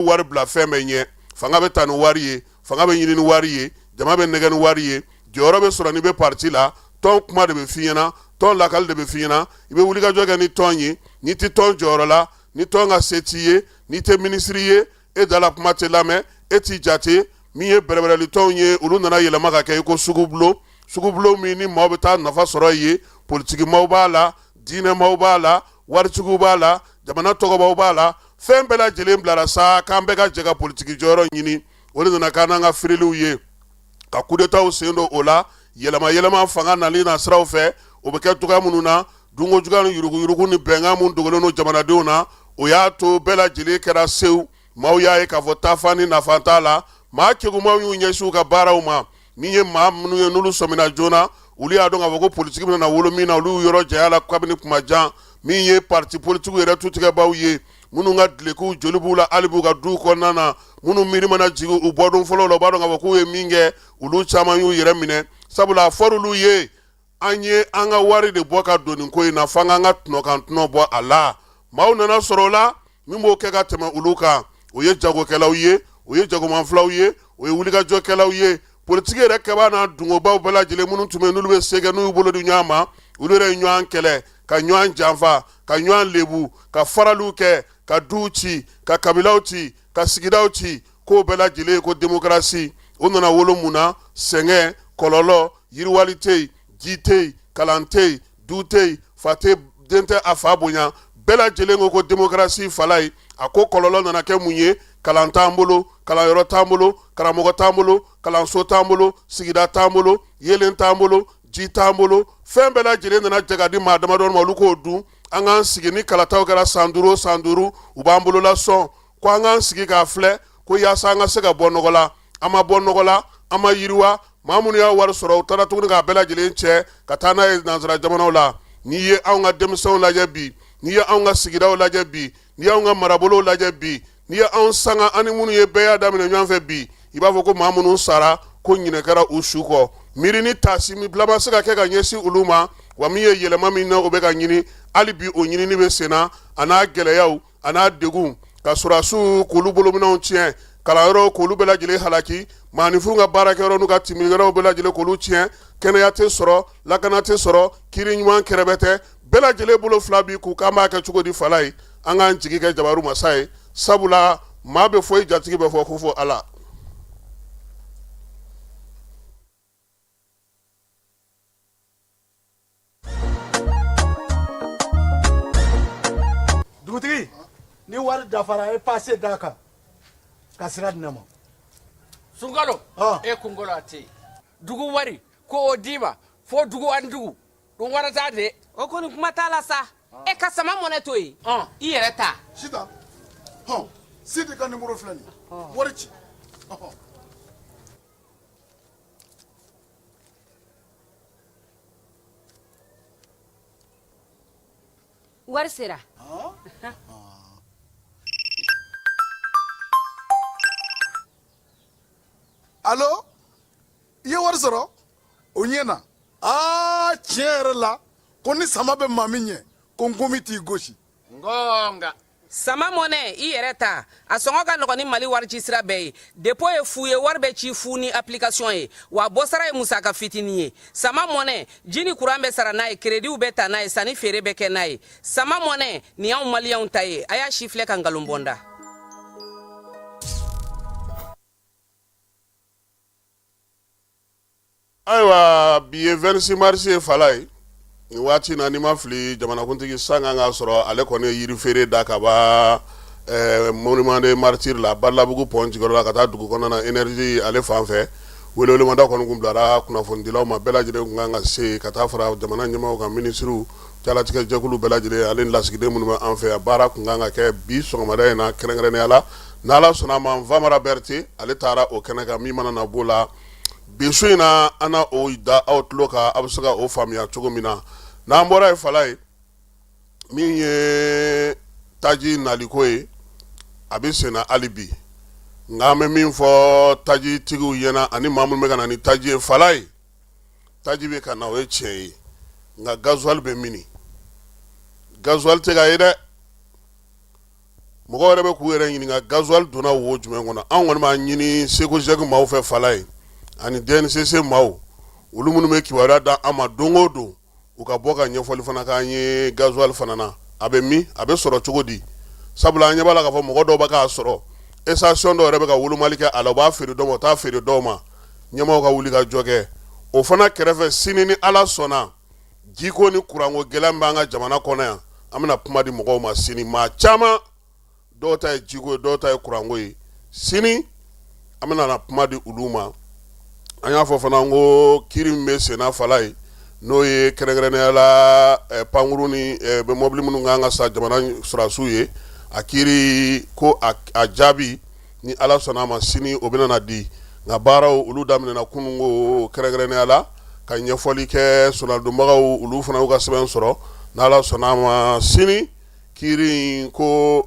wari bila fɛn bɛ ɲɛ fanga bɛ ta ni wari ye fanga bɛ ɲini ni wari ye jama bɛ nɛgɛ ni wari ye jɔyɔrɔ bɛ sɔrɔ ni bɛ parti la tɔn kuma de bɛ f'i ɲɛna tɔn lakali de bɛ f'i ɲɛna i bɛ wulikajɔ kɛ ni tɔn ye n'i tɛ tɔn jɔyɔrɔ la ni tɔn ka se t'i ye n'i tɛ minisiri ye e dala kuma tɛ lamɛn e t'i jate min ye bɛrɛbɛrɛli tɔnw ye olu nana yɛlɛma ka kɛ i ko sugubulon min ni maaw bɛ taa nafa sɔrɔ yen politiki maaw b'a la diinɛ maaw b'a la waritigiw b'a la jamana tɔgɔbaw b'a la fɛn bɛɛ lajɛlen bilara sa k'an bɛɛ ka jɛ ka politiki jɔyɔrɔ ɲini o de nana k'an n'an ka firiliw ye ka coup d'état sen don o la yɛlɛma fanga nali na siraw fɛ o bɛ kɛ cogoya minnu na dunko juguya ni yuruguyurugu ni bɛnkan mun dogolen don jamanadenw na o y'a to bɛɛ lajɛlen kɛra sew maaw y'a ye k'a fɔ taafa ni nafa t'a la maa kegumaw y'u ɲɛsin u ka baaraw ma min ye maa minnu ye n'olu sɔmina joona olu y'a dɔn k'a fɔ ko politiki bɛna wolo min na olu yɔrɔ janya la kabini kuma jan min ye parti politikiw yɛrɛ tutigɛbaw ye minnu ka dulokiw joli b'u la hali b'u ka duw kɔnɔna na minnu miiri mana jigin u bɔdon fɔlɔw la u b'a dɔn k'a fɔ k'u ye min kɛ olu caman y'u yɛrɛ minɛ sabula a fɔr'olu ye an ye an ka wari de bɔ ka don nin ko in na f'an k'an ka tɔnɔ bɔ a la maaw nana sɔrɔ o la min b'o kɛ ka tɛmɛ olu kan o ye jagokɛlaw ye o ye jagomanfilaw ye o ye wulikajɔkɛlaw ye politiki yɛrɛ kɛbaa n'a dungobaw bɛɛ lajɛlen minnu tun bɛ n'olu bɛ se kɛ n'u y'u bolo di ɲɔgɔn ma olu yɛrɛ ye ɲɔgɔn kɛlɛ ka ɲɔgɔn janfa ka ɲɔgɔn lebu ka faraliw kɛ ka duw ci ka kabilaw ci ka sigidaw ci k'o bɛɛ lajɛlen ko démocratie o nana wolo mun na sɛgɛn kɔlɔlɔ yiriwali tɛ yen ji tɛ yen kalan tɛ yen du tɛ yen fa tɛ den tɛ a fa bonya bɛɛ lajɛlen ko démocratie fala ye a ko kɔlɔlɔ nana kɛ mun ye kalan t'an bolo kalanyɔrɔ t'an bolo karamɔgɔ t'an bolo kalanso t'an bolo sigida t'an bolo yelen t'an bolo ji t'an bolo fɛn bɛɛ lajɛlen nana jɛ ka di maa damadɔ ma olu k'o dun an k'an sigi ni kalataw kɛra san duuru o san duuru u b'an bolola sɔn ko an k'an sigi k'a filɛ ko yaasa an ka se ka bɔ nɔgɔ la an ma bɔ nɔgɔ la an ma yiriwa maa minnu y'a wari sɔrɔ u taara tuguni k'a bɛɛ lajɛlen cɛ ka taa n'a ye nansara jamanaw la n'i ye anw ka denmisɛnw lajɛ bi n'i ye anw ka sigidaw lajɛ bi n'i y'anw ka marabolow lajɛ bi n'i ye anw sanga ani minnu ye bɛɛ y'a daminɛ ɲɔgɔn fɛ bi i b'a fɔ ko maa minnu sara ko ɲinɛ kɛra u su kɔ miiri ni taasi bila ma se ka kɛ ka ɲɛsin olu ma wa min ye yɛlɛma min na o bɛ ka ɲini hali bi o ɲinini bɛ sen na a n'a gɛlɛyaw a n'a degun ka sɔrɔdasiw k'olu bolominɛw tiɲɛ kalanyɔrɔw k'olu bɛɛ lajɛlen halaki maaninfinw ka baarakɛyɔrɔ n'u ka timinikɛlaw bɛɛ lajɛlen k'olu tiɲɛ kɛnɛya tɛ sɔrɔ lakana tɛ sɔrɔ kiiri ɲuman kɛrɛbɛ tɛ bɛɛ lajɛlen bolo fila bi k'u k'an b'a kɛ cogo di fala ye an k'an jigi kɛ jabaru masa ye sabula maa bɛ fɔ i jatigi bɛ fɔ ko fɔ ala. dugutigi ni wari dafara e passe d'a kan ka sira di ne ma. Sunkalo e kunkolo a tɛ yen dugu wari ko o d'i ma fo dugu ani dugu dun wari t'a de. o kɔni kuma t'a la sa e ka sama mɔnɛ to yen i yɛrɛ ta. Sita Sidi ka numéro filɛ nin ye wari ci. wari sera. Allo i ye wari sɔrɔ o ɲɛna tiɲɛ yɛrɛ la ko ni sama bɛ maa min ɲɛ ko n komi t'i gosi. Ngonga. sama mɔnɛ i yɛrɛ ta a sɔngɔ ka nɔgɔn ni mali wari ci sira bɛɛ ye dépôt ye fu ye wari bɛ ci fu ni application ye wa bɔsara ye musaka fitinin ye sama mɔnɛ ji ni kuran bɛ sara n'a ye créditw bɛ ta n'a ye sanni feere bɛ kɛ n'a ye sama mɔnɛ nin y'anw maliyɛnw ta ye a y'a si filɛ ka nkalon bɔ n da. ayiwa bi ye 26 mars ye fala ye nin waati na ni ma fili jamanakuntigi san kan ka sɔrɔ ale kɔni ye yiri feere da ka ba monument de martyr la Balabugu pont jigɔrɔ la ka taa dugu kɔnɔna na énergie ale fan fɛ welewelemada kɔni kun bilara kunnafonidilaw ma bɛɛ lajɛlen kun kan ka se ka taa fara jamana ɲɛmaaw kan ministres calatigɛ jɛkulu bɛɛ lajɛlen ale ni lasigiden minnu bɛ an fɛ yan baara kun kan ka kɛ bi sɔgɔmada in na kɛrɛnkɛrɛnnenya la n'ala sɔnna ma Famara Berete ale taara o kɛnɛ kan min mana na b'o la bi su in na an na o da aw tulo kan a bɛ se ka o faamuya cogo min na n'an bɔra ye fala ye min ye taji naliko ye a bɛ sen na hali bi nka an bɛ min fɔ taji tigiw ɲɛna ani maa minnu bɛ ka na ni taji ye fala ye taji bɛ ka na o ye tiɲɛ ye nka gasoil bɛ mini gasoil tɛ ka ye dɛ mɔgɔ yɛrɛ bɛ k'u yɛrɛ ɲininka gasoil donna wo jumɛn kɔnɔ anw kɔni b'a ɲini Seko Jɛki maaw fɛ Fala ye ani DNCC maaw olu minnu bɛ kibaruya da an ma don o don u ka bɔ ka ɲɛfɔli fana k'an ye gasoil fana na a bɛ min a bɛ sɔrɔ cogo di sabula an ɲɛ b'a la k'a fɔ mɔgɔ dɔw bɛ k'a sɔrɔ station dɔw yɛrɛ bɛ ka wolomali kɛ a la u b'a feere dɔw ma u t'a feere dɔw ma ɲɛmaaw ka wuli ka jɔ kɛ o fana kɛrɛfɛ sini ni Ala sɔnna jiko ni kuranko gɛlɛn b'an ka jamana kɔnɔ yan an bɛna kuma di mɔgɔw ma sini maa caman dɔw ta ye jiko ye dɔw ta ye kuranko ye sini an bɛna kuma di olu ma an y'a fɔ fana ko kiri min bɛ senna Fala ye n'o ye kɛrɛnkɛrɛnnenya la pankuru ni bɛ mɔbili minnu kan ka sa jamana sɔrɔdasiw ye a kiri ko a jaabi ni Ala sɔnna a ma sini o bɛna di nka baaraw olu daminɛna kunun ko kɛrɛnkɛrɛnnenya la ka ɲɛfɔli kɛ soldadonbagaw olu fana y'u ka sɛbɛn sɔrɔ n'Ala sɔnna a ma sini kiri ko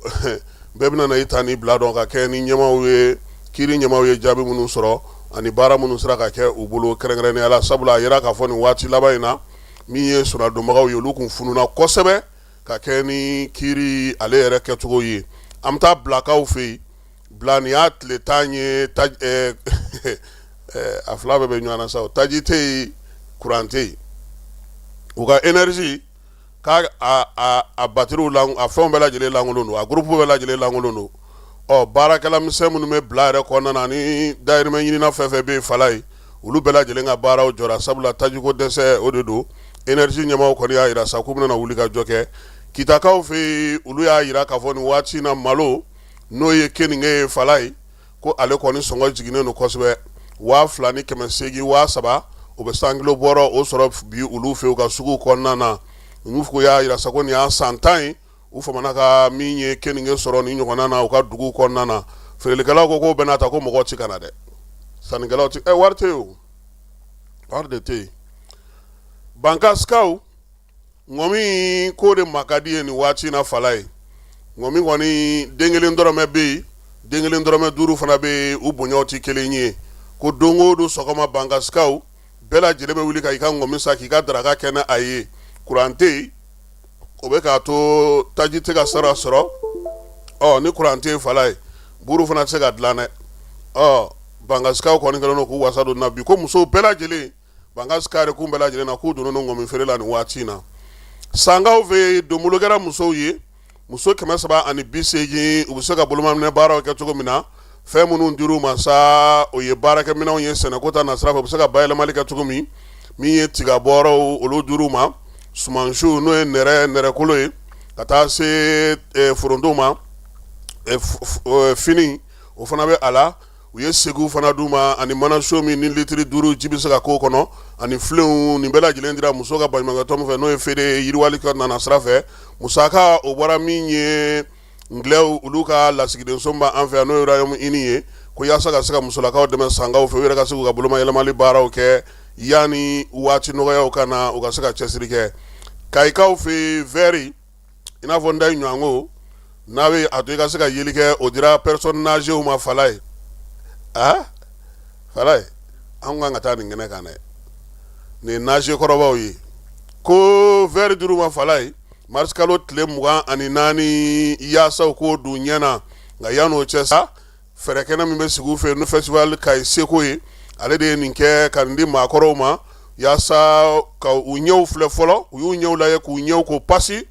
bɛɛ bɛna i ta ni bila dɔn ka kɛ ni ɲɛmaaw ye kiri ɲɛmaaw ye jaabi minnu sɔrɔ ani baara minnu sera ka kɛ u bolo kɛrɛnkɛrɛnnenya la sabula a yera k'a fɔ nin waati laban in na min ye soldadonbagaw ye olu kun fununa kosɛbɛ ka kɛ ni kiri ale yɛrɛ kɛcogo ye an bɛ taa bilakaw fɛ yen bila nin y'a tile 10 ye a fila bɛɛ bɛ ɲɔgɔn na sa taji tɛ yen kuran tɛ yen u ka énergie k'a a batteriw a fɛnw bɛɛ lajɛlen lankolon don a groupe bɛɛ lajɛlen lankolon don baarakɛla misɛn minnu bɛ bila yɛrɛ kɔnɔna na ni dayirimɛ ɲinina fɛn fɛn bɛ yen Fala ye olu bɛɛ lajɛlen ka baaraw jɔra sabula tajiko dɛsɛ o de don énergie ɲɛmaaw kɔni y'a jira sa k'u bɛna wuli ka jɔ kɛ kitakaw fɛ yen olu y'a jira k'a fɔ nin waati in na malo n'o ye keninge ye Fala ye ko ale kɔni sɔngɔ jiginnen don kosɛbɛ 2000 ni 800 3000 o bɛ san kilo bɔrɔ o sɔrɔ bi olu fɛ u ka sugu kɔnɔna na olu ko y'a jira sa ko nin y'a san 10 ye u famana ka min ye keninge sɔrɔ ni ɲɔgɔnna na u ka dugu kɔnɔna na feerelikɛlaw ko k'o bɛna ta ko mɔgɔ ti kana dɛ sannikɛlaw ti wari tɛ yen o wari de tɛ yen bankaskaw ŋɔmi ko de ma ka di ye nin waati in na Fala ye ŋɔmi kɔni den kelen dɔrɔmɛ bɛ yen den kelen dɔrɔmɛ 5 fana bɛ yen u bonyaw ti kelen ye ko don o don sɔgɔma bankaskaw bɛɛ lajɛlen bɛ wuli ka i ka ŋɔmi san k'i ka daraka kɛ ni a ye kuran tɛ yen o bɛ k'a to taji tɛ ka sara sɔrɔ ni kuran tɛ yen Fala ye buru fana tɛ se ka dilan dɛ bankaskaw kɔni kɛlen don k'u wasa don na bi ko musow bɛɛ lajɛlen bankaska yɛrɛ kun bɛɛ lajɛlen na k'u donnen don ŋɔmi feere la nin waati in na sangaw fɛ donbolo kɛra musow ye muso 380 u bɛ se ka bolomaminɛ baaraw kɛ cogo min na fɛn minnu dir'u ma sa o ye baarakɛminɛnw ye sɛnɛko ta nasira fɛ u bɛ se ka bayɛlɛmali kɛ cogo min ye tigabɔrɔw olu dir'u ma sumansiw n'o ye nɛrɛkolo ye ka taa se foronto ma fini o fana bɛ a la u ye segiw fana d'u ma ani manaso min ni litiri 5 ji bɛ se ka k'o kɔnɔ ani filenw nin bɛɛ lajɛlen dira muso ka baɲumankɛtɔn min fɛ n'o ye feere yiriwali ka nana sira fɛ musaka o bɔra min ye nglɛw olu ka lasigidenso b'an fɛ yan n'o ye Royaume-Uni ye ko yaasa ka se ka musolakaw dɛmɛ sangaw fɛ u yɛrɛ ka se k'u ka bolomayɛlɛmali baaraw kɛ yanni waati nɔgɔyaw ka na u ka se ka cɛsiri kɛ kayikaw fɛ vɛri i n'a fɔ n da ye ɲɔgɔnko n'a bɛ a to i ka se ka yeli kɛ o dira personnes âgées ma Fala ye Fala ye an kan ka taa nin kɛnɛ kan dɛ nin nage kɔrɔbaw ye ko vɛri dir'u ma Fala ye mars kalo tile 24 yaasaw k'o don ɲɛna nka yan'o cɛ sa fɛɛrɛ kɛnɛ min bɛ sigi u fɛ n'o festival Kayi Seko ye ale de ye nin kɛ ka nin di maakɔrɔw ma yaasa ka u ɲɛw filɛ fɔlɔ u y'u ɲɛw lajɛ k'u ɲɛw ko pasi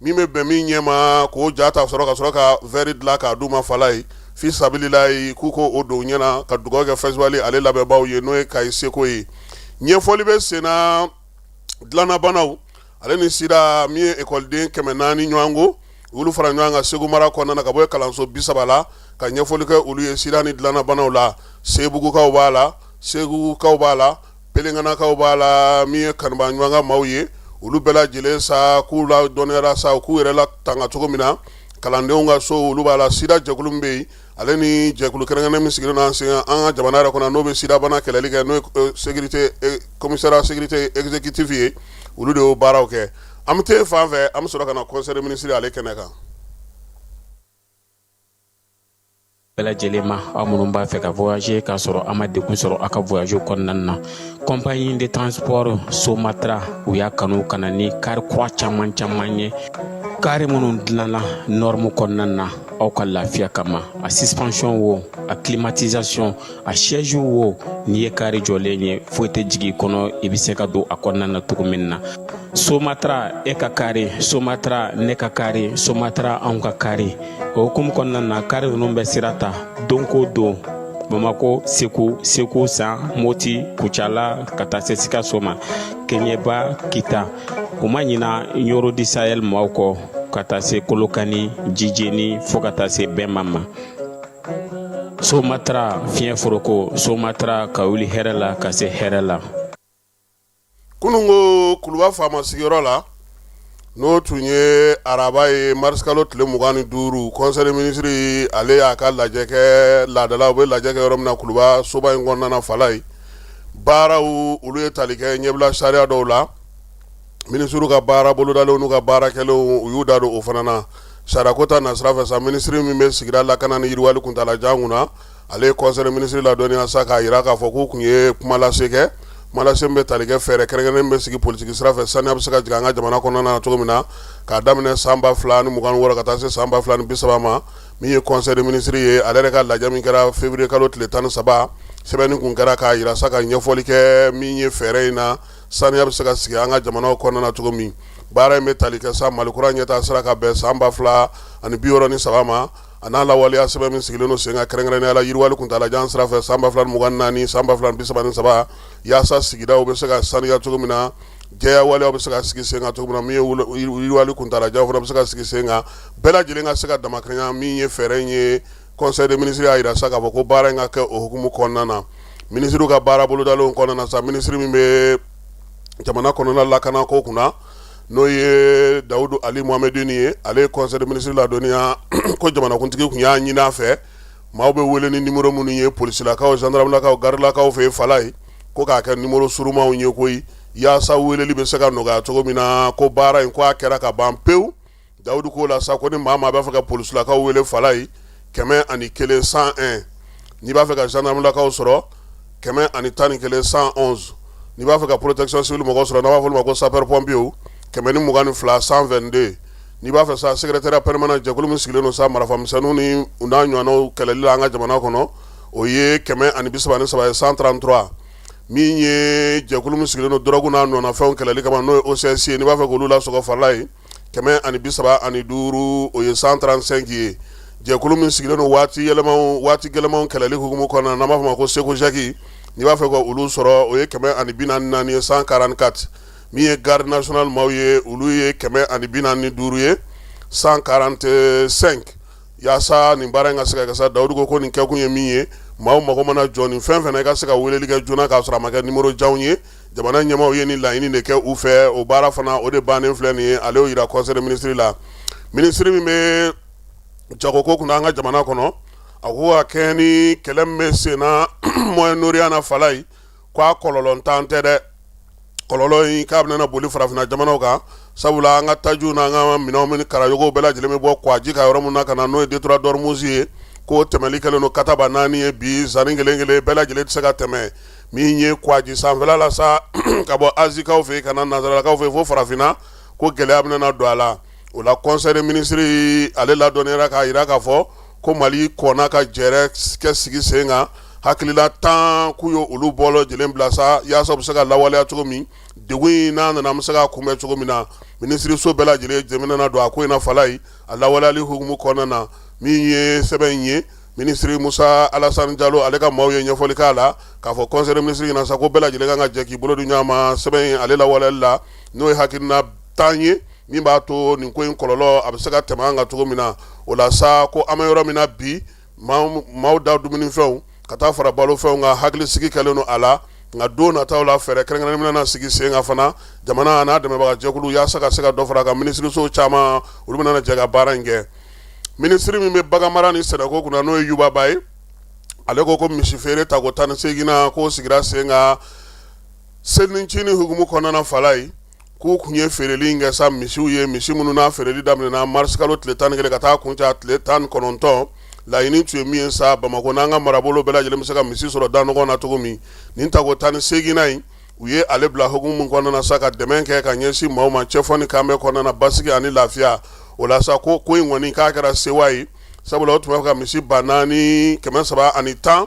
min bɛ bɛn min ɲɛ ma k'o ja ta sɔrɔ ka sɔrɔ ka vɛri dilan k'a d'u ma Fala ye fi sabililayi k'u ko o don ɲɛna ka dugawu kɛ festival ale labɛnbaw ye n'o ye Kayi Seko ye ɲɛfɔli bɛ senna dilannabanaw ale ni sira min ye ekɔliden 400 ɲɔgɔnko olu fara ɲɔgɔn kan Segu mara kɔnɔna na ka bɔ kalanso 30 la ka ɲɛfɔli kɛ olu ye sira ni dilannabanaw la Sebugukaw b'a la Segukaw b'a la Pelenganakaw b'a la min ye Kaniba ɲɔgɔn ka maaw ye olu bɛɛ lajɛlen sa k'u la dɔnniyara sa k'u yɛrɛ la tanga cogo min na kalandenw ka so olu b'a la sida jɛkulu min bɛ yen ale ni jɛkulu kɛrɛnkɛrɛnnen min sigilen don an ka jamana yɛrɛ kɔnɔ n'o bɛ sidabana kɛlɛli kɛ n'o ye sécurité commissariat sécurité exécutif ye olu de y'o baaraw kɛ an bɛ taa fan fɛ an bɛ sɔrɔ ka na conseil ministre ale kɛnɛ kan. bɛɛ lajɛlen ma aw minnu b'a fɛ ka voyager k'a sɔrɔ a ma degun sɔrɔ a ka voyage kɔnɔna na compagnie de transport Somatra u y'a kanu kana ni kari kura caman ye kari minnu dilanna norme kɔnɔna na aw ka lafiya kama a suspension wo a climatisation a siège wo n'i ye kari jɔlen ye foyi tɛ jigi kɔnɔ i bɛ se ka don a kɔnɔna na cogo min na Somatra e ka kari Somatra ne ka kari Somatra anw ka kari o hukumu kɔnɔna na kari ninnu bɛ sira ta don ko don Bamako, Segu, San, Moti, Kuchala, ka taa se Sikaso ma Keɲeba, Kita o ma ɲina Yoro di Sahel maaw kɔ ka taa se Kolokani, Jijeni fo ka taa se Bɛnma ma Somatra fiɲɛ foroko Somatra ka wuli hɛrɛ la ka se hɛrɛ la kunungo kuluba faama sigiyɔrɔ la n'o tun ye araba ye marisikalo tile 25 conseil des ministres ale y'a ka lajɛ kɛ laadala u bɛ lajɛ kɛ yɔrɔ min na kuluba soba in kɔnɔna na fala ye baaraw olu ye tali kɛ ɲɛbila sariya dɔw la ministre ka baara bolodalenw n'u ka baarakɛlenw u y'u da don o fana na sariya ko ta nasira fɛ sa ministre min bɛ sigida lakana ni yiriwali kuntalajan kunna ale ye conseil des ministres ladɔnniya sa k'a jira k'a fɔ k'u tun ye kuma lase kɛ Malase bɛ tali kɛ fɛɛrɛ kɛrɛnkɛrɛnnen bɛ sigi politique sira fɛ saniya bɛ se ka jigin an ka jamana kɔnɔna na cogo min na k'a daminɛ san 2026 ka taa se san 2030 ma min ye conseil des ministres ye ale yɛrɛ ka lajɛ min kɛra février kalo tile 13 sɛbɛnni kun kɛra k'a jira sa ka ɲɛfɔli kɛ min ye fɛɛrɛ in na saniya bɛ se ka sigi an ka jamanaw kɔnɔna na cogo min baara in bɛ tali kɛ sa malikura ɲɛtaa sira ka bɛn san 2063 ma a n'a lawaleya sɛbɛn min sigilen don sen kan kɛrɛnkɛrɛnnenya la yiriwali kuntalajan sira fɛ san 2024 san 2033 yaasa sigidaw bɛ se ka sanuya cogo min na jɛya waleyaw bɛ se ka sigi sen kan cogo min na min ye yiriwali kuntalajan fana bɛ se ka sigi sen kan bɛɛ lajɛlen ka se ka damakɛrɛnya min ye fɛɛrɛ in ye conseil des ministres y'a jira sa k'a fɔ ko baara in ka kɛ o hukumu kɔnɔna na ministre ka baara bolodalenw kɔnɔna na sa ministre min bɛ jamana kɔnɔna lakana ko kunna n'o ye Dawudu Ali Mohamedini ye ale ye conseil des ministres ladɔnniya ko jamanakuntigi kun y'a ɲini a fɛ maaw bɛ wele ni numéro minnu ye polisilakaw gendarmelakaw garilakaw fɛ fala ye ko k'a kɛ numéro surumaw ye koyi yaasa weleli bɛ se ka nɔgɔya cogo min na ko baara in ko a kɛra ka ban pewu Dawudu ko la sa ko ni maa maa b'a fɛ ka polisilakaw wele fala ye 101 101 n'i b'a fɛ ka gendarmelakaw sɔrɔ 111 111 n'i b'a fɛ ka protection civile mɔgɔw sɔrɔ n'a b'a fɔ olu ma ko sapeur pompier 122 122 n'i b'a fɛ sa secrétaire permanent jɛkulu min sigilen don sa marafamisɛnninw ni u n'a ɲɔgɔnnaw kɛlɛli la an ka jamana kɔnɔ o ye 133 133 min ye jɛkulu min sigilen don dɔrɔgu n'a nɔnafɛnw kɛlɛli kama n'o ye OCS ye n'i b'a fɛ k'olu lasɔgɔ farala ye 135 o ye 135 ye jɛkulu min sigilen don waati gɛlɛmanw kɛlɛli hukumu kɔnɔna na n'an b'a fɔ ma ko Sekojaki n'i b'a fɛ ka olu sɔrɔ o ye 144 ye 144 min ye garde national maaw ye olu ye 145 ye 145 yaasa nin baara in ka se ka kɛ sa Dawudu ko nin kɛkun ye min ye maaw mago mana jɔ nin fɛn fɛn na i ka se ka weleli kɛ joona k'a sɔrɔ a ma kɛ numéro janw ye jamana ɲɛmaaw ye nin laɲini de kɛ u fɛ o baara fana o de bannen filɛ nin ye ale y'o yira conseil des ministres la ministre min bɛ jagoko kunna an ka jamana kɔnɔ a ko ka kɛ ni kɛlɛ min bɛ sen na Moyen-Orient na fala ye ko a kɔlɔlɔ ntan tɛ dɛ kɔlɔlɔ in k'a bɛna boli farafinna jamanaw kan sabula an ka tajiw n'an ka minɛnw ni karajogow bɛɛ lajɛlen bɛ bɔ Kɔgɔji ka yɔrɔ min na ka na n'o ye Detroit d'Ormuz ye ko tɛmɛli kɛlen don Kataba 4 ye bi zanni kelen kelen bɛɛ lajɛlen tɛ se ka tɛmɛ min ye Kɔgɔji sanfɛla la sa ka bɔ Azikaw fɛ ka na nanzarakaw fɛ fo farafinna ko gɛlɛya bɛna don a la o la conseil des ministres ale ladɔnniyara k'a jira k'a fɔ ko Mali kɔnna ka jɛrɛ kɛ sigi sen kan hakilila 10 k'u ye olu bɔlɔ lajɛlen bila sa yaasa u bɛ se ka lawaleya cogo min degun in n'a nana an bɛ se ka kunbɛn cogo min na minisiriso bɛɛ lajɛlen jɛminɛna don a ko in na fala ye a lawaleyali hukumu kɔnɔna na min ye sɛbɛn in ye ministre Musa Alassane Diallo ale ka maaw ye ɲɛfɔli k'a la k'a fɔ conseil des ministres ɲɛna sa ko bɛɛ lajɛlen kan ka jɛ k'i bolo di ɲɔgɔn ma sɛbɛn in ale lawaleyali la n'o ye hakilina 10 ye min b'a to nin ko in kɔlɔlɔ a bɛ se ka tɛmɛ an kan cogo min na o la sa ko an bɛ yɔrɔ min na bi maaw da dumunifɛnw ka taa fara balofɛnw kan hakilisigi kɛlen don a la nka don nataw la fɛɛrɛ kɛrɛnkɛrɛnnen bɛna sigi sen kan fana jamana n'a dɛmɛbaga jɛkulu yaasa ka se ka dɔ fara a kan minisiriso caman olu bɛna jɛ ka baara in kɛ minisiri min bɛ bagan mara ni sɛnɛko kunna n'o ye Yubaba ye ale ko misi feere tako 18 na k'o sigira sen kan selinicini hukumu kɔnɔna fala ye k'u kun ye feereli in kɛ sa misiw ye misi minnu n'a feereli daminɛna mars kalo tile 11 ka taa kuncɛ tile 19 laɲini tun ye min ye sa Bamako n'an ka marabolo bɛɛ lajɛlen bɛ se ka misi sɔrɔ da nɔgɔ na cogo min nin tako 18 na in u ye ale bila hukumu min kɔnɔna na sa ka dɛmɛ kɛ ka ɲɛsin maaw ma cɛfɔ ni kanbɛ kɔnɔna na basigi ani lafiya o la sa ko in kɔni k'a kɛra sewa ye sabula o tun b'a fɛ ka misi 4,310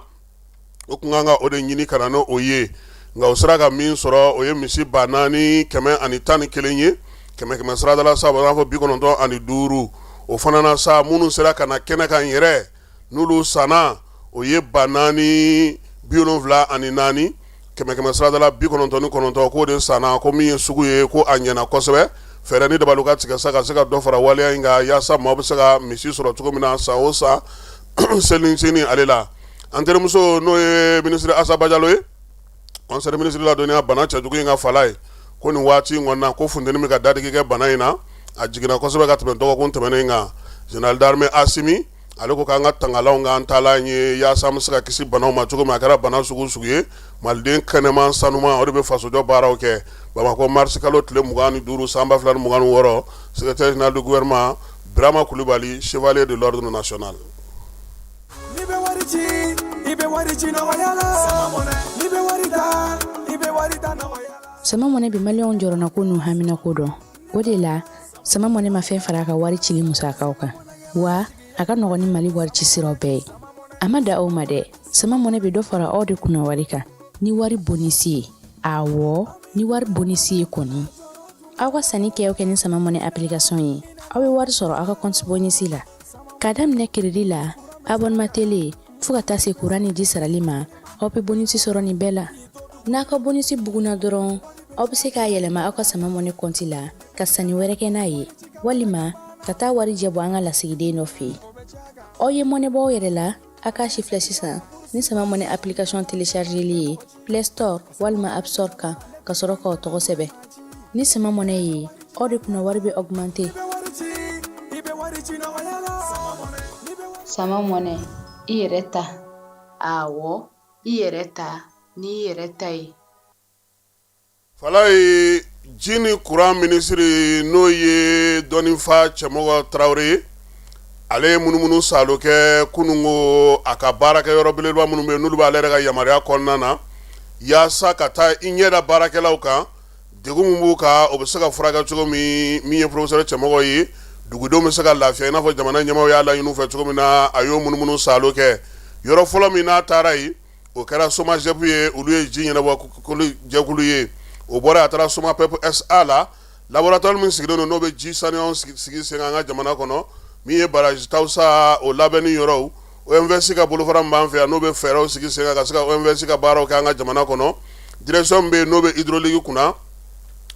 o kun kan ka o de ɲini ka na no o ye nka o sera ka min sɔrɔ o ye misi 4,111 ye kɛmɛ siradala sa b'a fɔ 95 o fana na sa minnu sera ka na kɛnɛ kan yɛrɛ n'olu sanna o ye 4,74 kɛmɛ siradala 99 k'o de sanna ko min ye sugu ye ko a ɲɛna kosɛbɛ fɛɛrɛ ni dabaliw ka tigɛ sa ka se ka dɔ fara waleya in kan yaasa maaw bɛ se ka misi sɔrɔ cogo min na san o san selisini ale la an terimuso n'o ye minisiri Asaba Jalo ye conseil ministre ladɔnniya bana cɛjugu in ka fala ye ko nin waati in kɔnɔna ko funteni bɛ ka dadigi kɛ bana in na a jiginna kosɛbɛ ka tɛmɛ dɔgɔkun tɛmɛnen kan général d'armée Asimi ale ko k'an ka tangalaw k'an taalan ye yaasa an bɛ se ka kisi banaw ma cogo min a kɛra bana sugu sugu ye maliden kɛnɛman sanuman o de bɛ fasojɔ baaraw kɛ Bamako mars kalo tile 25 san 2026 secrétaire général du gouvernement Birama Kulibali chevalier de l'ordre national. Sama mɔnɛ bi maliyɛnw jɔrɔna ko n'u hamina ko dɔn o de la sama mɔnɛ ma fɛn fara a ka wari cili musakaw kan wa a ka nɔgɔn ni Mali wari ci siraw bɛɛ ye a ma da aw ma dɛ sama mɔnɛ bi dɔ fara aw de kunna wari kan ni wari bonisi ye awɔ ni wari bonisi ye kɔni aw ka sanni kɛ ni sama mɔnɛ application ye aw bɛ wari sɔrɔ aw ka compte bonisi la ka daminɛ crédit la abonnement télé fo ka taa se courant ni ji sarali ma aw bɛ bonisi sɔrɔ nin bɛɛ la n'a ka bonisi buguna dɔrɔn aw bɛ se k'a yɛlɛma aw ka sama mɔnɛ compte la ka sanni wɛrɛ kɛ n'a ye walima ka taa wari jɛbɔ an ka lasigiden dɔ fɛ yen aw ye mɔnɛ bɔ aw yɛrɛ la a k'a si filɛ sisan ni sama mɔnɛ application téléchargeli ye Play Store walima App Store kan ka sɔrɔ k'aw tɔgɔ sɛbɛn ni sama mɔnɛ ye aw de kunna wari bɛ augmenter. Sama mɔnɛ i yɛrɛ ta awɔ i yɛrɛ ta ni yɛrɛ ta ye. Fala ye ji ni courant ministre n'o ye dɔnnifa cɛmɔgɔ Tarawele ye ale ye munumunu salo kɛ kunungo a ka baarakɛyɔrɔ belebeleba minnu bɛ yen n'olu b'ale yɛrɛ ka yamaruya kɔnɔna na yaasa ka taa i ɲɛda baarakɛlaw kan degun min b'u kan o bɛ se ka furakɛ cogo min ye professeur cɛmɔgɔ ye dugudenw bɛ se ka lafiya i n'a fɔ jamana ɲɛmaaw y'a laɲini u fɛ cogo min na a y'o munumunu salo kɛ yɔrɔ fɔlɔ min n'a taara yen o kɛra SOMAGEP ye olu ye ji ɲɛnabɔ jɛkulu ye o bɔra a taara SOMAPEP SA la laboratoire min sigilen don n'o bɛ ji sanuyaw sigi sen kan an ka jamana kɔnɔ min ye baraji taw sa o labɛnni yɔrɔw OMVS ka bolofara min b'an fɛ yan n'o bɛ fɛɛrɛw sigi sen kan ka se ka OMVS ka baaraw kɛ an ka jamana kɔnɔ direction min bɛ yen n'o bɛ hydraulique kunna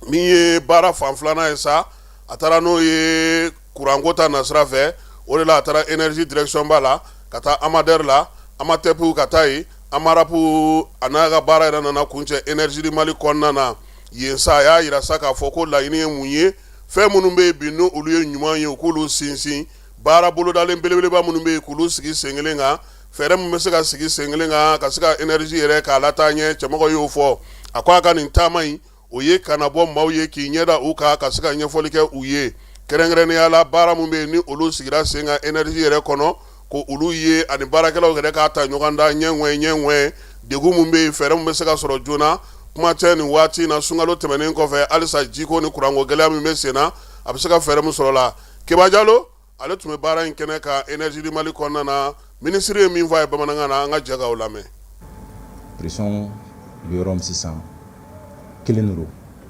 min ye baara fan filanan ye sa a taara n'o ye kuranko ta nasira fɛ o de la a taara énergie direction b'a la ka taa Amadère la Amatep ka taa yen Amarapu a n'a ka baara yɛrɛ nana kuncɛ énergie di Mali kɔnɔna na yen sa a y'a yira sa k'a fɔ ko laɲini ye mun ye fɛn minnu bɛ yen bi n'olu ye ɲuman ye u k'olu sinsin baara bolodalen belebeleba minnu bɛ yen k'olu sigi sen kelen kan fɛɛrɛ min bɛ se ka sigi sen kelen kan ka se ka énergie yɛrɛ k'a lataa ɲɛ cɛmɔgɔ y'o fɔ a ko a ka nin taama in o ye kana bɔ maaw ye k'i ɲɛda u kan ka se ka ɲɛfɔli kɛ u ye kɛrɛnkɛrɛnnenya la baara min bɛ yen ni olu sigira sen kan énergie yɛrɛ kɔnɔ ko olu ye ani baarakɛlaw yɛrɛ k'a ta ɲɔgɔn da ɲɛŋɛ degun min bɛ yen fɛɛrɛ min bɛ se ka sɔrɔ joona kuma tɛ nin waati in na sunkalo tɛmɛnen kɔfɛ halisa jiko ni kuranko gɛlɛya min bɛ sen na a bɛ se ka fɛɛrɛ min sɔrɔ la Keba Jalo ale tun bɛ baara in kɛnɛ kan énergie di Mali kɔnɔna na ministre ye min fɔ a ye bamanankan na an ka jɛ k'aw lamɛn. pression bɛ yɔrɔ min sisan kelen de don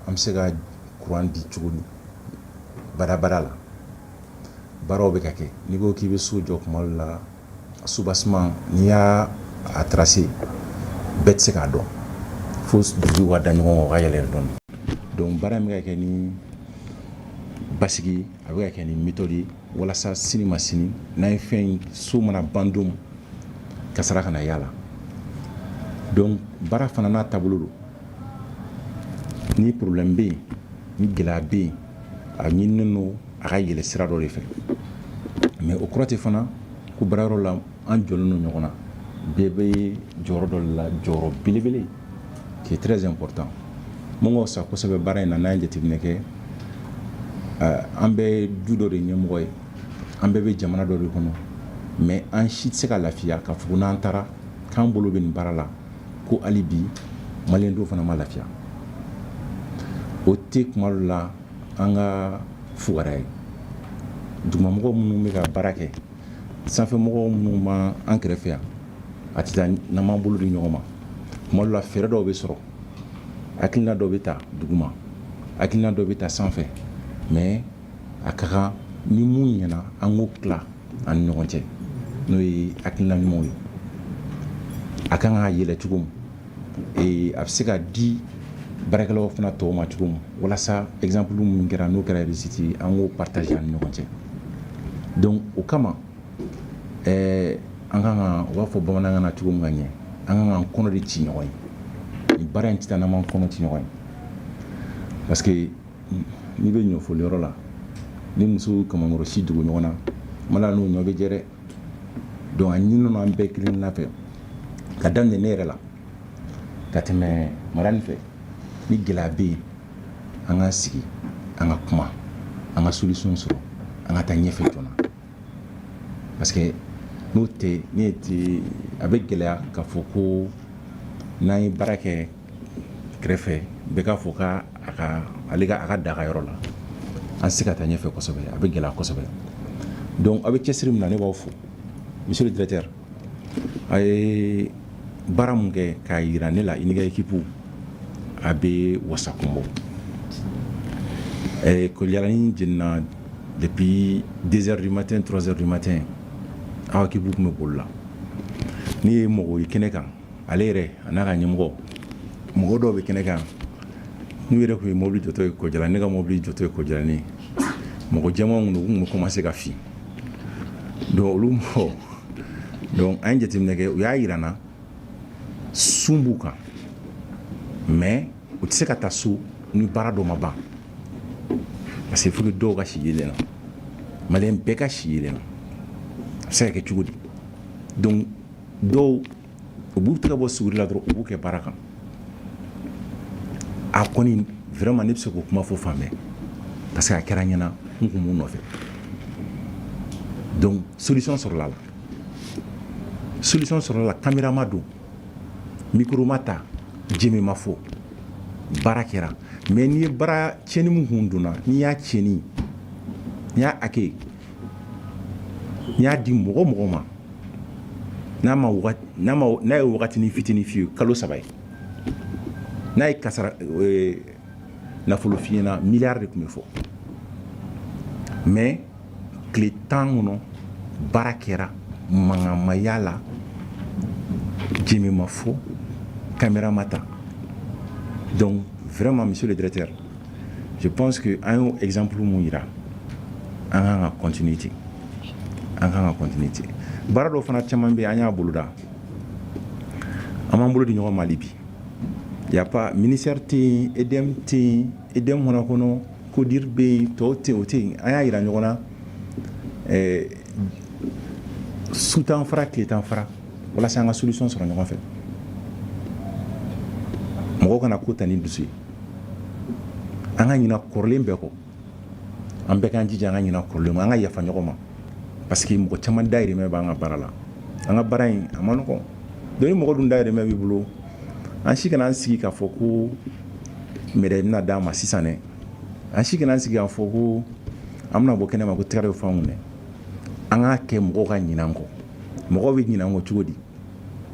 an bɛ se ka courant di cogo di baara la baaraw bɛ ka kɛ n'i ko k'i bɛ so jɔ kuma dɔ la soubassement n'i y'a tracer bɛɛ tɛ se k'a dɔn fo dugu ka da ɲɔgɔn kan o ka yɛlɛ dɔɔnin donc baara in bɛ ka kɛ ni basigi a bɛ ka kɛ ni méthode ye walasa sini ma sini n'an ye fɛn so mana ban don kasara kana y'a la donc baara fana n'a taabolo don ni problème bɛ yen ni gɛlɛya bɛ yen a ɲininen don a ka yɛlɛ sira dɔ de fɛ mais o kɔrɔ tɛ fana ko baarayɔrɔ la an jɔlen don ɲɔgɔn na bɛɛ bɛ jɔyɔrɔ dɔ de la jɔyɔrɔ belebele qui est très important mun ka fisa kosɛbɛ baara in na n'an ye jateminɛ kɛ an bɛ du dɔ de ɲɛmɔgɔ ye an bɛɛ bɛ jamana dɔ de kɔnɔ mais an si tɛ se ka lafiya k'a fɔ ko n'an taara k'an bolo bɛ nin baara la ko hali bi maliyɛn dɔw fana ma lafiya o tɛ kuma dɔ la an ka fugariya ye dugumamɔgɔ minnu bɛ ka baara kɛ sanfɛmɔgɔw minnu ma an kɛrɛfɛ yan a tɛ taa n'an m'an bolo di ɲɔgɔn ma tuma dɔ la fɛɛrɛ dɔw bɛ sɔrɔ hakilina dɔ bɛ ta duguma hakilina dɔ bɛ ta sanfɛ mais a ka kan ni mun ɲɛna an k'o tila an ni ɲɔgɔn cɛ n'o ye hakilina ɲumanw ye a kan ka yɛlɛ cogo min a bɛ se ka di baarakɛlaw fana tɔw ma cogo min walasa exemple min kɛra n'o kɛra réussite ye an k'o partager an ni ɲɔgɔn cɛ donc o kama an kan ka u b'a fɔ bamanankan na cogo min ka ɲɛ an kan k'an kɔnɔ de ci ɲɔgɔn ye nin baara in tɛ taa n'an m'an kɔnɔ ci ɲɔgɔn ye parce que n'i bɛ ɲɔfoliyɔrɔ la ni muso kamankɔrɔ si dogo ɲɔgɔn na mana n'o ɲɔ bɛ jɛ dɛ donc a ɲinini an bɛɛ kelen fɛ ka daminɛ ne yɛrɛ la ka tɛmɛ marani fɛ ni gɛlɛya bɛ yen an ka sigi an ka kuma an ka solution sɔrɔ an ka taa ɲɛfɛ joona parce que n'o tɛ ne tɛ a bɛ gɛlɛya k'a fɔ ko n'an ye baara kɛ kɛrɛfɛ bɛɛ k'a fɔ ka ale ka a ka daga yɔrɔ la an se ka taa ɲɛfɛ kosɛbɛ a bɛ gɛlɛya kosɛbɛ donc a bɛ cɛsiri min na ne b'aw fo monsieur le directeur a ye baara mun kɛ k'a yira ne la i ni ka équipe a bɛ wasa kun bɔ ko yalanin jenina depuis 2h du matin 3h du matin aw équipe kun bɛ boli la ni ye mɔgɔ ye kɛnɛ kan ale yɛrɛ a n'a ka ɲɛmɔgɔ mɔgɔ dɔw bɛ kɛnɛ kan n'u yɛrɛ tun ye mobili jɔtɔ ye Kɔjala ne ka mobili jɔtɔ ye Kɔjalanin mɔgɔ jɛmanw don u tun bɛ commencer ka fin donc olu mɔgɔ donc an ye jateminɛ kɛ u y'a yira n na sun b'u kan mais u tɛ se ka taa so ni baara dɔ ma ban parce que il faut que dɔw ka si yelen na maliyɛn bɛɛ ka si yelen na a bɛ se ka kɛ cogo di donc dɔw u b'u tɛgɛ bɔ suguri la dɔrɔn u b'u kɛ baara kan a kɔni vraiment ne bɛ se k'o kuma fɔ fan bɛɛ parce que a kɛra ɲɛna n kun b'u nɔfɛ donc solution sɔrɔla la solution sɔrɔla la caméra ma don micro ma ta jemi ma fɔ baara kɛra mais n'i ye baara tiɲɛni min kun donna n'i y'a tiɲɛni n'i y'a hacké n'i y'a di mɔgɔ mɔgɔ ma n'a ye wagatinin fitinin f'i ye kalo 3 ye n'a ye kasara nafolo f'i ɲɛna miliyari de tun bɛ fɔ mais tile 10 kɔnɔ baara kɛra mankan ma y'a la jemi ma fɔ caméra ma ta donc vraiment monsieur le directeur je pense que an y'o exemple mun yira an kan ka continuer ten baara dɔw fana caman bɛ yen an y'a boloda an b'an bolo di ɲɔgɔn ma hali bi y a pas ministère tɛ yen EDM tɛ yen EDM fana kɔnɔ CODIR bɛ yen tɔw tɛ yen o tɛ yen an y'a yira ɲɔgɔn na su t'an fara tile t'an fara walasa an ka solution sɔrɔ ɲɔgɔn fɛ mɔgɔw kana ko ta ni dusu ye an ka ɲina kɔrɔlen bɛɛ kɔ an bɛɛ k'an jija an ka ɲina kɔrɔlen an ka yafa ɲɔgɔn ma parce que mɔgɔ caman dayirimɛ b'an ka baara la an ka baara in a ma nɔgɔn donc ni mɔgɔ dun dayirimɛ b'i bolo an si kana an sigi k'a fɔ ko médaille bɛna d'an ma sisan dɛ an si kana an sigi k'a fɔ ko an bɛna bɔ kɛnɛ ma ko tɛgɛ bɛ fɔ anw dɛ an k'a kɛ mɔgɔw ka ɲina an kɔ mɔgɔw bɛ ɲina an kɔ cogo di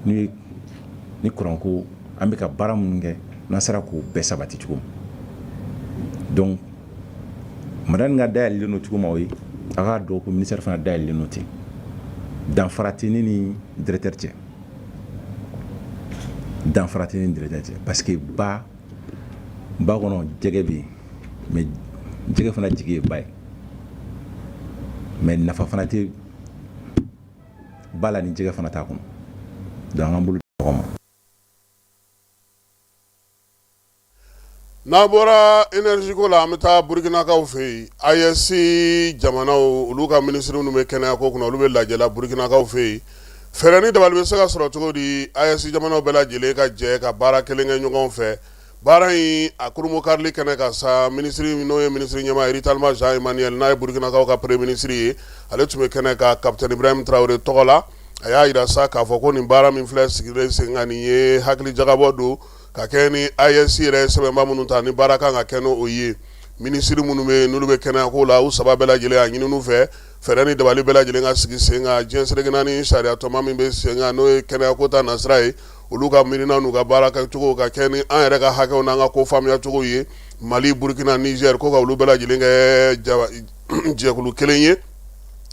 ni kuranko an bɛ ka baara minnu kɛ n'an sera k'o bɛɛ sabati cogo min donc madame ka dayɛlɛlen don cogo ma o ye a k'a dɔn ko ministère fana dayɛlɛlen don ten danfara tɛ ne ni directeur cɛ danfara tɛ ne ni directeur cɛ parce que ba kɔnɔ jɛgɛ bɛ yen mais jɛgɛ fana jigi ye ba ye mais nafa fana tɛ ba la ni jɛgɛ fana t'a kɔnɔ donc an k'an bolo di ɲɔgɔn ma. n'a bɔra énergie ko la an bɛ taa burukinakaw fɛ yen AES jamanaw olu ka minisiri minnu bɛ kɛnɛya ko kunna olu bɛ lajɛla burukinakaw fɛ yen fɛɛrɛ ni dabali bɛ se ka sɔrɔ cogo di AES jamanaw bɛɛ lajɛlen ka jɛ ka baara kelen kɛ ɲɔgɔn fɛ baara in a kurumu karili kɛnɛ kan sa minisiri n'o ye minisiri ɲɛmaa Eritalima Jean Emmanuel n'a ye burukinakaw ka premier ministre ye ale tun bɛ kɛnɛ kan capitaine Ibrahim Traoré tɔgɔ la a y'a yira sa k'a fɔ ko nin baara min filɛ sigilen sen kan nin ye hakili jagabɔ don ka kɛ ni AES yɛrɛ sɛbɛnba minnu ta ni baara kan ka kɛ n'o ye minisiri minnu bɛ yen n'olu bɛ kɛnɛya ko la u saba bɛɛ lajɛlen a ɲini u fɛ fɛɛrɛ ni dabali bɛɛ lajɛlen ka sigi sen kan diɲɛ selekena ni sariya tɔma min bɛ sen kan n'o ye kɛnɛya ko ta nasira ye olu ka miirina n'u ka baara kɛcogo ka kɛ ni an yɛrɛ ka hakɛw n'an ka ko faamuyacogo ye Mali Burkina Niger ko ka olu bɛɛ lajɛlen kɛ jɛkulu kelen ye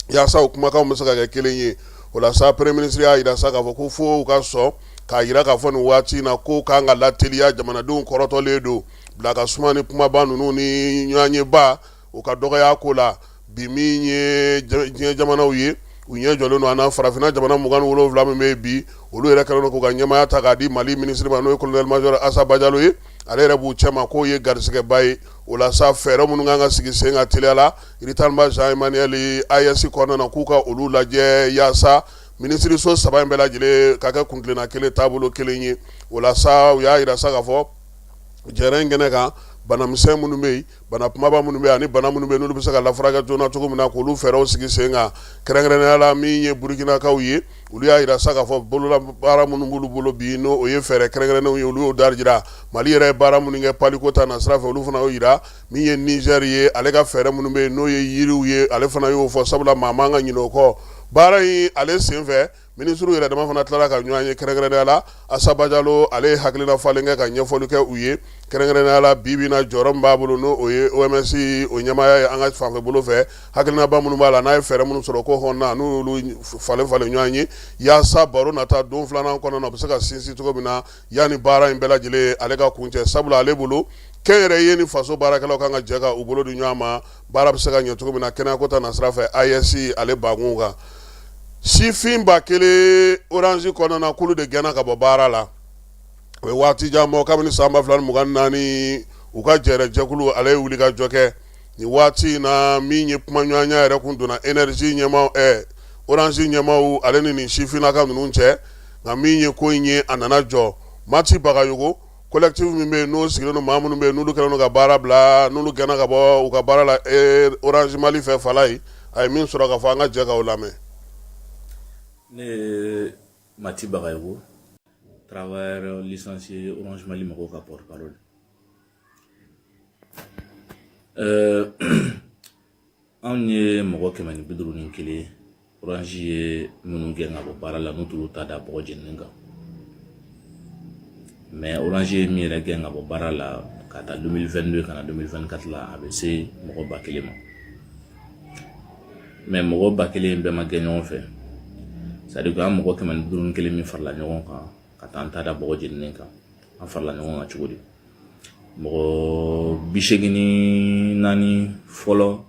yaasa o kumakanw bɛ se ka kɛ kelen ye o la sa premier ministre y'a yira sa k'a fɔ ko fo u ka sɔn k'a yira k'a fɔ nin waati in na ko k'an ka lateliya jamanadenw kɔrɔtɔlen don bila ka suma ni kumaba ninnu ni ɲɔgɔnyeba o ka dɔgɔya ko la bi min ye diɲɛ jamanaw ye u ɲɛ jɔlen don an na farafinna jamana 27 min bɛ bi olu yɛrɛ kɛlen don k'u ka ɲɛmaya ta k'a di Mali ministre ma n'o ye colonel major Assa Badialo ye ale yɛrɛ b'u cɛma k'o ye garisɛgɛba ye o la sa fɛɛrɛ minnu kan ka sigi sen ka teliya la Iritanba Jean Emmanuel AES kɔnɔna na k'u ka olu lajɛ yaasa minisiriso 3 in bɛɛ lajɛlen ka kɛ kuntilenna kelen taabolo kelen ye o la sa u y'a yira sa k'a fɔ jɛrɛ in kɛnɛ kan banamisɛn minnu bɛ yen bana kumaba minnu bɛ yen ani bana minnu bɛ yen n'olu bɛ se ka lafurakɛ joona cogo min na k'olu fɛɛrɛw sigi sen kan kɛrɛnkɛrɛnnenya la min ye Burukinakaw ye olu y'a yira sa k'a fɔ bololabaara minnu b'olu bolo bi n'o ye fɛɛrɛ kɛrɛnkɛrɛnnenw ye olu y'o dari jira Mali yɛrɛ ye baara minnu kɛ paliko ta nasira fɛ olu fana y'o yira min ye Niger ye ale ka fɛɛrɛ minnu bɛ yen n'o ye yiriw ye ale fana y'o fɔ sabula maa man ka ɲinɛ o kɔ baara in ale senfɛ ministre yɛrɛ dama fana tilara ka ɲɔgɔn ye kɛrɛnkɛrɛnnenya la Assa Badialo ale ye hakilina falen kɛ ka ɲɛfɔli kɛ u ye kɛrɛnkɛrɛnnenya la bi na jɔyɔrɔ min b'a bolo n'o o ye OMS o ɲɛmaaya ye an ka fanfɛ bolo fɛ hakilinaba minnu b'a la n'a ye fɛɛrɛ minnu sɔrɔ ko hɔnna n'olu falen ɲɔgɔn ye yaasa baro nata don filanan kɔnɔna na u bɛ se ka sinsin cogo min na yanni baara in bɛɛ lajɛlen ale ka kuncɛ sabula ale bolo kɛnyɛrɛ ye ni faso baarakɛlaw kan ka jɛ ka u bolo di ɲɔgɔn ma baara bɛ se ka ɲɛ cogo min na kɛnɛya ko ta nasira fɛ AES ale bakun kan sifin ba kelen Orange kɔnɔna na k'olu de gɛnna ka bɔ baara la o ye waati jan bɔ kabini san 2024 u ka jɛrɛ jɛkulu ale ye wuli ka jɔ kɛ nin waati in na min ye kuma ɲɔgɔnya yɛrɛ kun donna énergie ɲɛmaaw Orange ɲɛmaaw ale ni nin sifinnaka ninnu cɛ nka min ye ko in ye a nana jɔ Mati Bagayogo collectif min bɛ yen n'o sigilen don maa minnu bɛ yen n'olu kɛlen don ka baara bila n'olu gɛnna ka bɔ u ka baara la Orange Mali fɛ fala ye a ye min sɔrɔ ka fɔ an ka jɛ k'o lamɛn. Ne Mati Bagayogo, travailleur licencié Orange Mali mɔgɔw ka porte-parole. Anw ye mɔgɔ 151 Orange ye minnu gɛn ka bɔ baara la n'u t'olu ta da bɔgɔ jeninen kan. Mais Orange ye min yɛrɛ gɛn ka bɔ baara la ka taa 2022 ka na 2024 la a bɛ se mɔgɔ 1000 ma. Mais mɔgɔ 1000 bɛɛ ma gɛn ɲɔgɔn fɛ. C'est-à-dire que an mɔgɔ 151 min farala ɲɔgɔn kan ka taa an ta da bɔgɔ jeninen kan an farala ɲɔgɔn kan cogo di mɔgɔ 84 fɔlɔ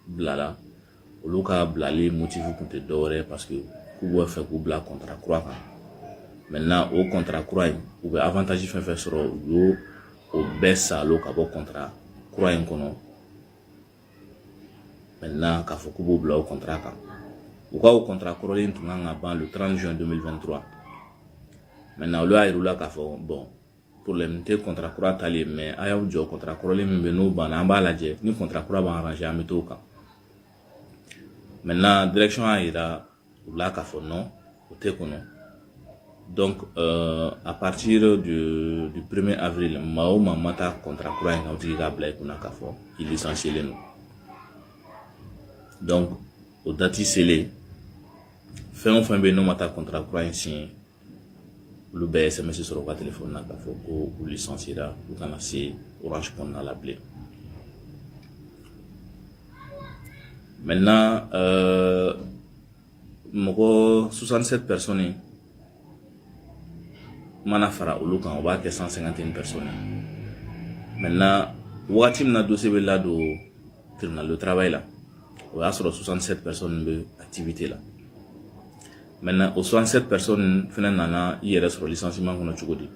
bilala olu ka bilali motif tun tɛ dɔwɛrɛ parce que k'u bɛ fɛ k'u bila contrat kura kan maintenant o contrat kura in u bɛ avantage fɛn fɛn sɔrɔ u y'o o bɛɛ salo ka bɔ contrat kura in kɔnɔ maintenant k'a fɔ k'u b'o bila o contrat kan u ka o contrat kɔrɔlen tun kan ka ban le 30 juin 2023 maintenant olu y'a yir'u la k'a fɔ bon problème tɛ contrat kura talen mais a y'aw jɔ contrat kɔrɔlen min bɛ n'o banna an b'a lajɛ ni contrat kura b'an arranger an bɛ t'o kan maintenant direction y'a yira u la k'a fɔ non o tɛ kɔnɔ donc à partir du 1er avril maa o maa ma taa contrat kura in kan o tigi k'a bila i kunna k'a fɔ i licencielen don donc o date selen fɛn o fɛn bɛ yen n'o ma taa contrat kura in signé olu bɛɛ SMS sɔrɔ u ka téléphone na k'a fɔ ko u licenciera u kana se Orange kɔnɔna la bilen. Maintenant mɔgɔ 67 personnes mana fara olu kan o b'a kɛ 151 personnes. Maintenant wagati min na dossier bɛ ladon tribunal de travail la o y'a sɔrɔ 67 personnes bɛ activité la. Maintenant, aux 67 personnes fana nana i yɛrɛ sɔrɔ licenciement kɔnɔ cogo di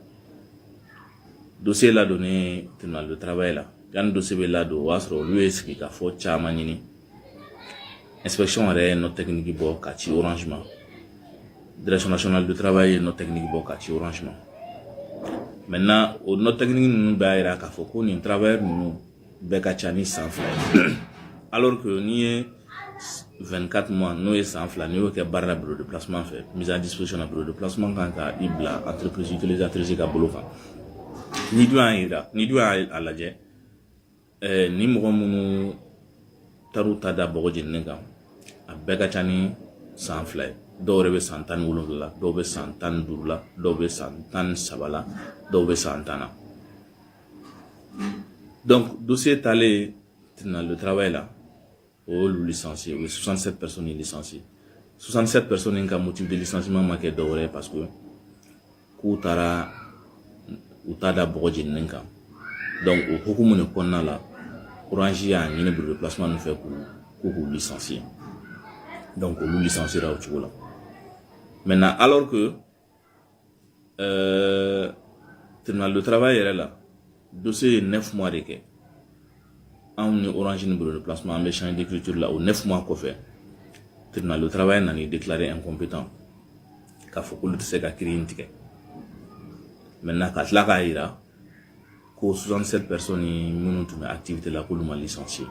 dossier la donné tribunal de travail la yanni dossier bɛ ladon o y'a sɔrɔ olu ye sigi ka fɔ caman ɲini inspection yɛrɛ ye note technique bɔ ka ci Orange ma direction nationale de travail ye note technique bɔ ka ci Orange ma maintenant o note technique ninnu b'a yira k'a fɔ ko nin travailleur ninnu bɛɛ ka ca ni san 2 ye alors que n'i ye 24 mois n'o ye san 2 n'i y'o kɛ baara la bureau de placement fɛ mise à disposition na bureau de placement kan ka i bila entreprise utilisatrice ka bolo kan ni dun y'a lajɛ ni mɔgɔ minnu taar'u ta da bɔgɔ jeninen kan a bɛɛ ka ca ni san 2 ye dɔw yɛrɛ bɛ san 17 la dɔw bɛ san 15 la dɔw bɛ san 13 la dɔw bɛ san 10 na donc dossier talen tribunal de travail la o y'olu licencié o ye 67 personnes licenciées 67 personnes ka motif de licenciement ma kɛ dɔwɛrɛ ye parce que k'u taara u t'a da bɔgɔ jeninen kan donc o hukumu de kɔnɔna la Orange y'a ɲini bureau de placement fɛ k'u licencier donc olu licenciera o cogo la maintenant alors que tribunal de travail yɛrɛ la dossier ye 9 mois de kɛ anw ni Orange ni bureau de placement an bɛ changer d'écriture la o 9 mois kɔfɛ tribunal de travail nani déclaré incompétent k'a fɔ k'olu tɛ se ka kiiri in tigɛ maintenant ka tila k'a yira ko 67 personnes minnu tun bɛ activité la k'olu ma licencié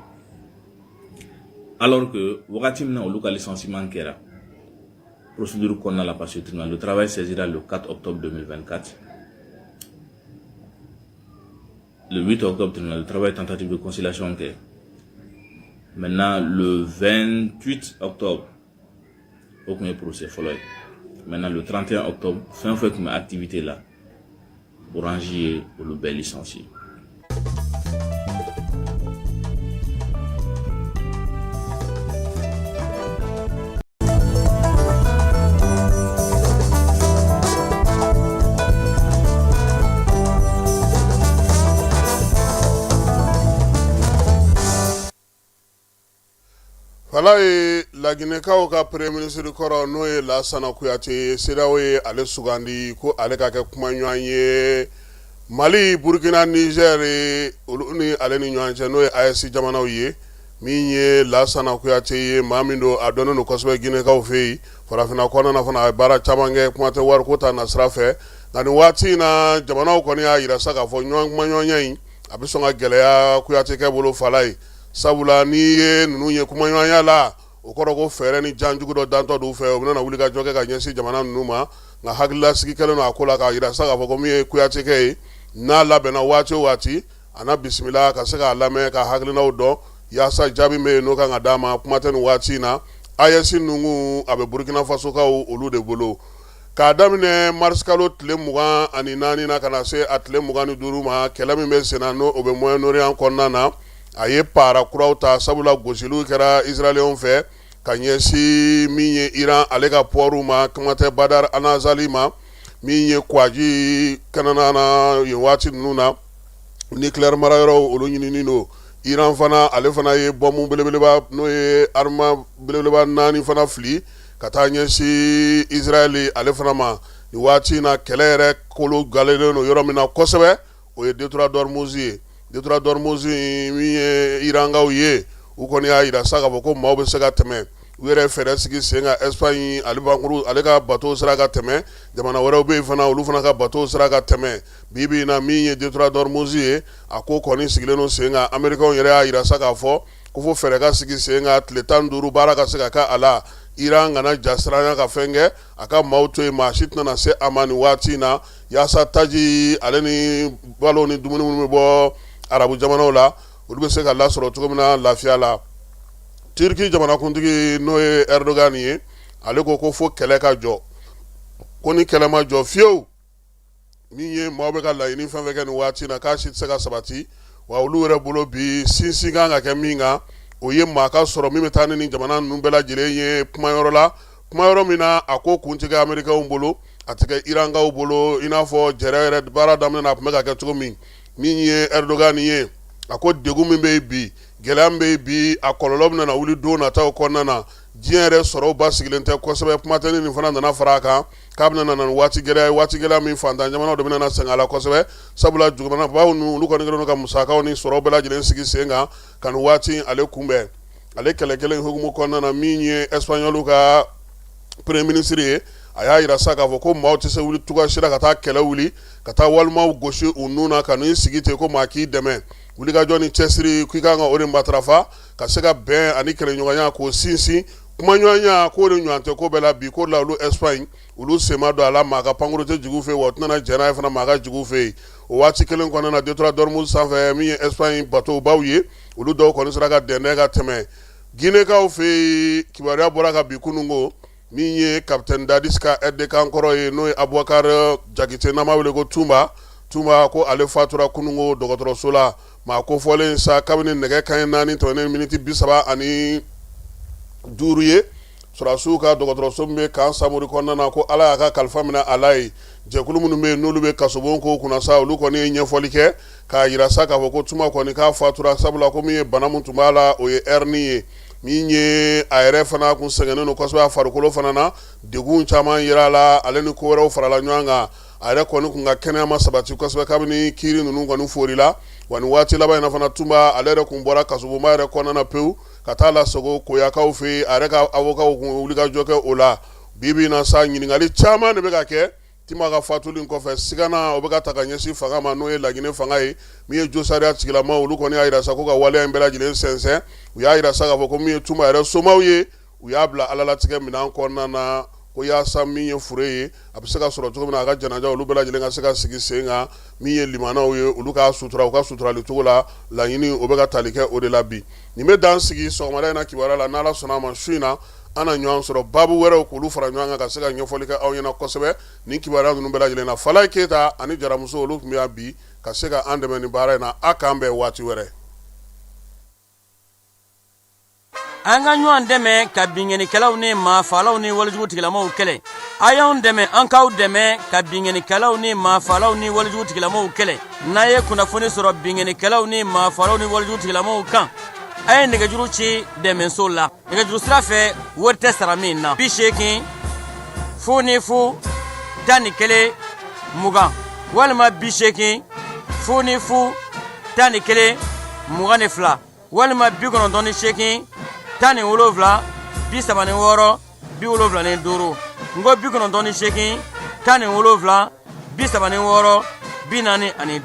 alors que wagati min na olu ka licenciement kɛra procédure kɔnɔna la parce que tribunal de travail saisira le 4 octobre 2024 le 8 octobre tribunal de travail tentative de conciliation kɛ maintenant le 28 octobre o tun ye procès fɔlɔ ye maintenant le 31 octobre fɛn fɛn tun bɛ activité la Orange ye olu bɛɛ licencié Fala ye laginɛkaw ka premier ministre kɔrɔ n'o ye Lansana Kuyate CEDEAO ye ale sugandi ko ale ka kɛ kumaɲɔgɔn ye Mali, Burkina, Niger olu ni ale ni ɲɔgɔn cɛ n'o ye AES jamanaw ye min ye Lansana Kuyate ye maa min don a dɔnnen don kosɛbɛ Ginɛkaw fɛ yen farafinna kɔnɔna na fana a ye baara caman kɛ kuma tɛ wariko ta nasira fɛ nka nin waati in na jamanaw kɔni y'a yira sa k'a fɔ kumaɲɔgɔnya in a bɛ sɔn ka gɛlɛya Kuyate kɛ bolo Fala ye sabula ni ye ninnu ye kumaɲɔgɔnya la o kɔrɔ ko fɛɛrɛ ni janjugu dɔ dantɔ d'u fɛ u bɛna wuli ka jɔ kɛ ka ɲɛsin jamana ninnu ma nka hakililasigi kɛlen don a ko la k'a yira sa k'a fɔ ko min ye Kuyate kɛ ye n'a labɛnna waati o waati a na bisimila ka se k'a lamɛn ka hakilinaw dɔn yaasa jaabi bɛ yen n'o kan ka d'a ma kuma tɛ nin waati in na AES ninnu a bɛ Burkina Faso kaw olu de bolo k'a daminɛ mars kalo tile 24 na ka na se a tile 25 ma kɛlɛ min bɛ sen na n'o bɛ Moyen-Orient kɔnɔna na a ye para kuraw ta sabula gosiliw kɛra Israɛliɛnw fɛ ka ɲɛsin min ye Iran ale ka pɔriw ma kuma tɛ Badar Anazali ma min ye Kwaji kɛnɛna na yen waati ninnu na nucléaire marayɔrɔw olu ɲinini don Iran fana ale fana ye bɔmu belebeleba n'o ye arma belebeleba 4 fana fili ka taa ɲɛsin Israɛl ale fana ma nin waati in na kɛlɛ yɛrɛ kolo galelen don yɔrɔ min na kosɛbɛ o ye Détroit d'Ormuz ye Détroit d'Ormuz min ye Irankaw ye u kɔni y'a yira sa k'a fɔ ko maaw bɛ se ka tɛmɛ u yɛrɛ fɛɛrɛ sigi sen kan Espagne ale ka bateau sera ka tɛmɛ jamana wɛrɛw bɛ yen fana olu fana ka bateau sera ka tɛmɛ bi na min ye Détroit d'Ormuz ye a ko kɔni sigilen don sen kan Américains yɛrɛ y'a yira sa k'a fɔ ko fo fɛɛrɛ ka sigi sen kan tile 15 baara ka se ka kɛ a la Iran kana jasiranya ka fɛn kɛ a ka maaw to yen maa si tɛna se a ma nin waati in na yaasa taji ale ni balo ni dumuni minnu bɛ bɔ arabu jamanaw la olu bɛ se ka lasɔrɔ cogo min na lafiya la Turki jamanakuntigi n'o ye Erdogan ye ale ko fo kɛlɛ ka jɔ ko ni kɛlɛ ma jɔ fiyewu min ye maaw bɛ ka laɲini fɛn fɛn kɛ nin waati in na k'a si tɛ se ka sabati wa olu yɛrɛ bolo bi sinsin kan ka kɛ min kan o ye maa ka sɔrɔ min bɛ taa ni jamana ninnu bɛɛ lajɛlen ye kumayɔrɔ la kumayɔrɔ min na a ko kun tɛ kɛ Américains bolo a tɛ kɛ Irankaw bolo i n'a fɔ jɛrɛ yɛrɛ baara daminɛ na a tun bɛ ka kɛ cogo min ye Erdogan ye a ko degun min bɛ yen bi gɛlɛya min bɛ yen bi a kɔlɔlɔ bɛna wuli don nataw kɔnɔna na diɲɛ yɛrɛ sɔrɔw ba sigilen tɛ kosɛbɛ kuma tɛ nin fana nana fara a kan k'a bɛna na waati gɛlɛya min fantan jamanaw de bɛna sɛgɛn a la kosɛbɛ sabula jamanabaw ninnu olu kɔni kɛlen don ka musakaw ni sɔrɔw bɛɛ lajɛlen sigi sen kan ka nin waati ale kunbɛn ale kɛlɛ kelen hukumu kɔnɔna na min ye Espagnol ka premier ministre ye a y'a yira sa k'a fɔ ko maaw tɛ se wuli cogoya si la ka taa kɛlɛ wuli ka taa walimaw gosi u nun na ka n'u sigi ten ko maa k'i dɛmɛ wulikajɔ ni cɛsiri k'i kan ka o de matarafa ka se ka bɛn ani kɛlɛɲɔgɔnya k'o sinsin kumaɲɔgɔnya k'o de ɲɔgɔn tɛ ko bɛɛ la bi ko la olu Espagne olu sen ma don a la maa ka pankuru tɛ jigin u fɛ yen wa o tɛna jɛn n'a ye fana maa ka jigin u fɛ yen o waati kelen kɔnɔna na Détroit d'Ormuz sanfɛ min ye Espagne bateau baw ye olu dɔw kɔni sera ka dɛndɛn ka tɛmɛ Ginekaw fe kibaruya bɔra ka bi kunungo min ye Capitaine Dadis ka aide de camp kɔrɔ ye n'o ye Abubakar Jakite n'an b'a wele ko Tumba ko ale fatura kunungo dɔgɔtɔrɔso la maa kofɔlen sa kabini nɛgɛ kanɲɛ 4 tɛmɛnen miniti 35 ye Surasiw ka dɔgɔtɔrɔso min bɛ kan samori kɔnɔna na ko Ala y'a ka kalifa minɛ a la ye jɛkulu minnu bɛ yen n'olu bɛ kasobon ko kunna sa olu kɔni ye ɲɛfɔli kɛ k'a yira sa k'a fɔ ko Tuma kɔni k'a fatura sabula ko min ye bana min tun b'a la o ye hernie ye min ye a yɛrɛ fana kun sɛgɛnnen don kosɛbɛ a farikolo fana na degun caman yira la ale ni ko wɛrɛw farala ɲɔgɔn kan a yɛrɛ kɔni kun ka kɛnɛya ma sabati kosɛbɛ kabini kiiri ninnu kɔni forila wa nin waati laban in na fana Tumba ale yɛrɛ kun bɔra kasobonba yɛrɛ kɔnɔna na pewu ka taa lasago koyakaw fɛ a yɛrɛ ka avocat kun wulikajɔ kɛ o la bibi na sa ɲininkali caman de bɛ ka kɛ Tima ka fatuli kɔfɛ sigana o bɛ ka ta ka ɲɛsin fanga ma n'o ye Laginɛ fanga ye min ye josariya tigilama olu kɔni y'a yira sa ko ka waleya in bɛɛ lajɛlen sɛnsɛn u y'a yira sa k'a fɔ ko min ye Tuma yɛrɛ somaw ye u y'a bila alalatigɛ minɛn kɔnɔna na ko yaasa min ye fure ye a bɛ se ka sɔrɔ cogo min na a ka janaja olu bɛɛ lajɛlen ka se ka sigi sen kan min ye limanaw ye olu ka sutura u ka suturali cogo la laɲini o bɛ ka tali kɛ o de la bi nin bɛ dan sigi sɔgɔmada in na kibaruya la n'Ala sɔnna a ma su in na an na ɲɔgɔn sɔrɔ baabu wɛrɛw k'olu fara ɲɔgɔn kan ka se ka ɲɛfɔli kɛ aw ɲɛna kosɛbɛ nin kibaruya ninnu bɛɛ lajɛlen na Falaye Keyita ani Jaramuso olu tun bɛ yan bi ka se ka an dɛmɛ nin baara in na a k'an bɛn waati wɛrɛ. an ka ɲɔgɔn dɛmɛ ka bingenikɛlaw ni maafalaw ni walijugu tigilamaw kɛlɛ a y'anw dɛmɛ an k'aw dɛmɛ ka bingenikɛlaw ni maafalaw ni walijugu tigilamaw kɛlɛ n'a ye kunnafoni sɔrɔ bingenikɛlaw ni maafalaw ni walijugu tigilamaw kan a ye nɛgɛjuru ci dɛmɛso la nɛgɛjuru sira fɛ wari tɛ sara min na 80 00 11 20 walima 80 00 11 22 walima 98 17 36 75 ngo 98 17 36 45